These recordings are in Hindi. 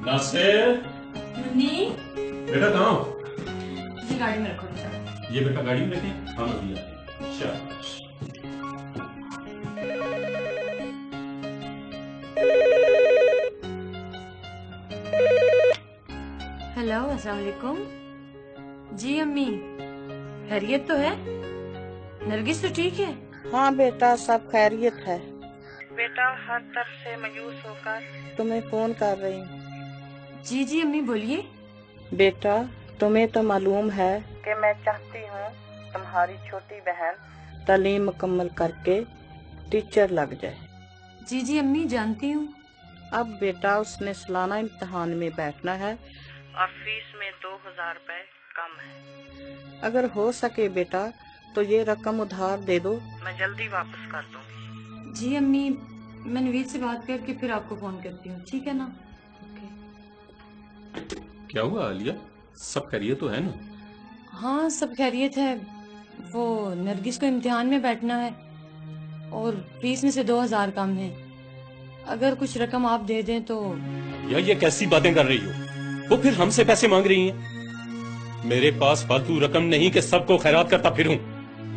नासिर। मुन्नी बेटा कहाँ हो? जी गाड़ी में रखो बेटा। ये बेटा गाड़ी में रखे, हम अभी आते हैं। शाबाश। हेलो, अस्सलाम वालेकुम। जी अम्मी, खैरियत तो है? नरगिस तो ठीक है? हाँ बेटा, सब खैरियत है। बेटा हर तरफ से मायूस होकर तुम्हें फोन कर रही हूँ। जी जी अम्मी बोलिए। बेटा तुम्हें तो मालूम है कि मैं चाहती हूँ तुम्हारी छोटी बहन तालीम मुकम्मल करके टीचर लग जाए। जी जी अम्मी जानती हूँ। अब बेटा उसने सालाना इम्तिहान में बैठना है और फीस में 2000 रुपए कम है। अगर हो सके बेटा तो ये रकम उधार दे दो, मैं जल्दी वापस कर दूंगी। जी अम्मी, मैं नवीद से बात करके फिर आपको फोन करती हूँ, ठीक है ना? ओके। क्या हुआ आलिया, सब खैरियत तो है ना? हाँ सब खैरियत है। वो नरगिस को इम्तिहान में बैठना है और फीस में से 2000 कम है। अगर कुछ रकम आप दे दें तो। यार ये कैसी बातें कर रही हो? वो फिर हमसे पैसे मांग रही हैं। मेरे पास फालतू रकम नहीं कि सबको खैरात करता फिरूं।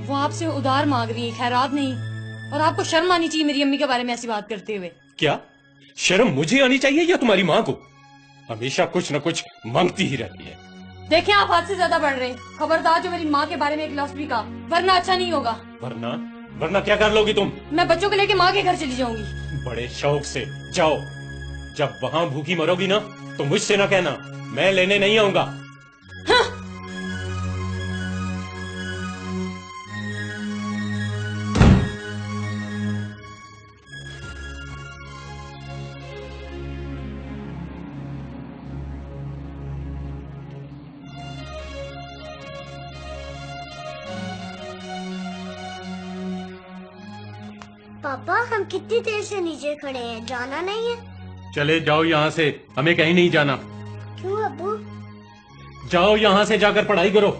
वो आपसे उधार मांग रही है, खैरात नहीं। और आपको शर्म आनी चाहिए मेरी अम्मी के बारे में ऐसी बात करते हुए। क्या शर्म मुझे आनी चाहिए या तुम्हारी माँ को? हमेशा कुछ न कुछ मांगती ही रहती है। देखें आप हाथ से ज्यादा बढ़ रहे हैं। खबरदार जो मेरी माँ के बारे में एक लफ्ज भी कहा, वरना अच्छा नहीं होगा। वरना वरना क्या कर लोगी तुम? मैं बच्चों को लेके माँ के घर चली जाऊंगी। बड़े शौक से जाओ। जब वहां भूखी मरोगी ना तो मुझसे ना कहना, मैं लेने नहीं आऊंगा। हाँ। पापा हम कितनी देर से नीचे खड़े हैं, जाना नहीं है? चले जाओ यहाँ से, हमें कहीं नहीं जाना। क्यों अब्बू? जाओ यहाँ से, जाकर पढ़ाई करो।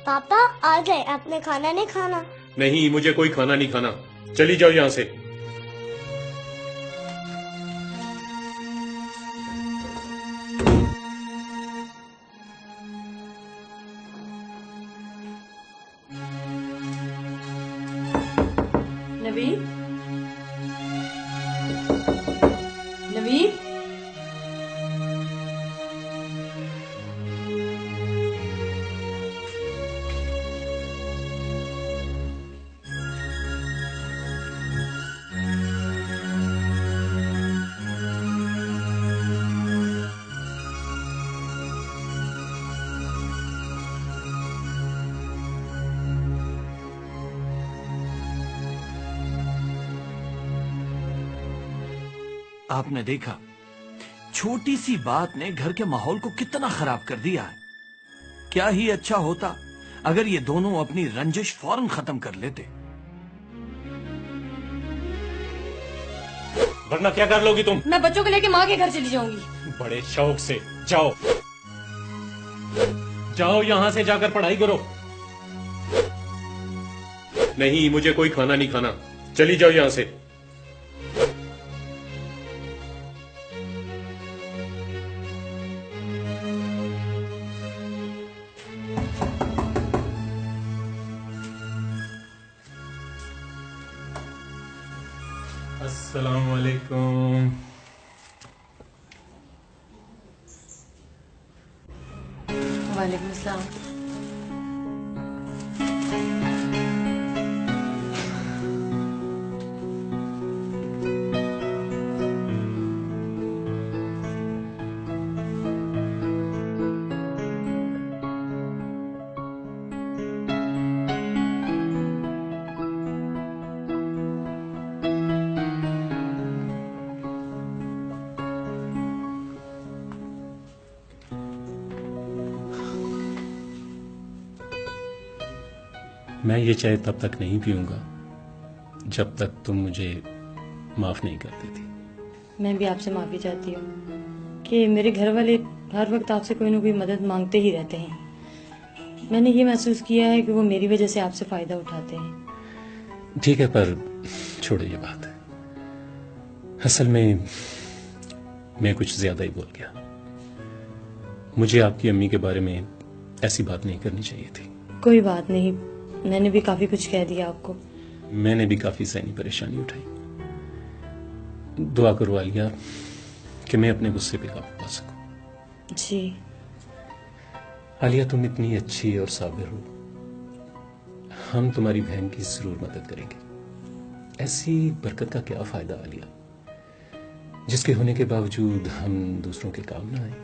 पापा आ गए, आपने खाना नहीं खाना? नहीं, मुझे कोई खाना नहीं खाना। चली जाओ यहाँ से। नवीद, नवीद, आपने देखा, छोटी सी बात ने घर के माहौल को कितना खराब कर दिया है। क्या ही अच्छा होता अगर ये दोनों अपनी रंजिश फौरन खत्म कर लेते। वरना क्या कर लोगी तुम? मैं बच्चों को लेके माँ के घर चली जाऊंगी। बड़े शौक से जाओ। जाओ यहाँ से, जाकर पढ़ाई करो। नहीं, मुझे कोई खाना नहीं खाना। चली जाओ यहाँ से। अस्सलाम वालेकुम। वालेकुम अस्सलाम। मैं ये चाय तब तक नहीं पीऊंगा जब तक तुम मुझे माफ नहीं कर देती। मैं भी आपसे माफी चाहती हूँ कि मेरे घर वाले हर वक्त आपसे कोई ना कोई मदद मांगते ही रहते हैं। मैंने ये महसूस किया है कि वो मेरी वजह से आपसे फायदा उठाते हैं। ठीक है, पर छोड़ो ये बात। असल में मैं कुछ ज्यादा ही बोल गया। मुझे आपकी अम्मी के बारे में ऐसी बात नहीं करनी चाहिए थी। कोई बात नहीं, मैंने भी काफी कुछ कह दिया आपको। मैंने भी काफी सहनी परेशानी उठाई। दुआ करो आलिया कि मैं अपने गुस्से पे काबू पा सकूं। जी। आलिया, तुम इतनी अच्छी और साबिर हो। हम तुम्हारी बहन की जरूर मदद करेंगे। ऐसी बरकत का क्या फायदा आलिया, जिसके होने के बावजूद हम दूसरों के काम ना आए।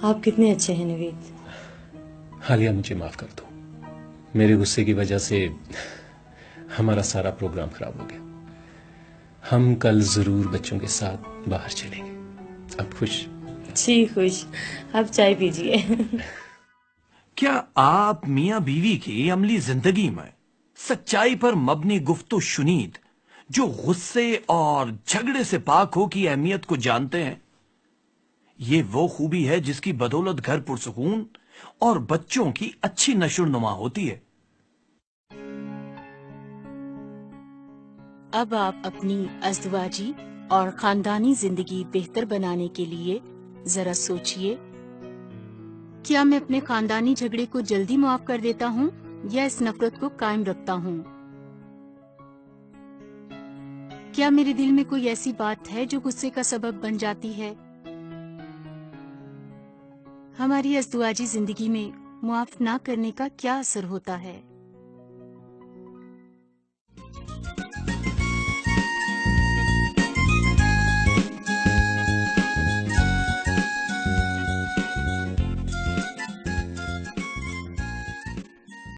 आप कितने अच्छे हैं नवीद। आलिया, मुझे माफ कर दो। मेरे गुस्से की वजह से हमारा सारा प्रोग्राम खराब हो गया। हम कल जरूर बच्चों के साथ बाहर चलेंगे। अब खुश? जी खुश। अब चाय पीजिए। क्या आप मियां बीवी की अमली जिंदगी में सच्चाई पर मबनी गुफ्तगू शुनीद, जो गुस्से और झगड़े से पाक हो की अहमियत को जानते हैं? ये वो खूबी है जिसकी बदौलत घर पुरसुकून और बच्चों की अच्छी नशोनुमा होती है। अब आप अपनी अज़दवाजी और खानदानी जिंदगी बेहतर बनाने के लिए जरा सोचिए, क्या मैं अपने खानदानी झगड़े को जल्दी माफ कर देता हूँ या इस नफरत को कायम रखता हूँ? क्या मेरे दिल में कोई ऐसी बात है जो गुस्से का सबब बन जाती है? हमारी अज़दवाजी जिंदगी में मुआफ ना करने का क्या असर होता है?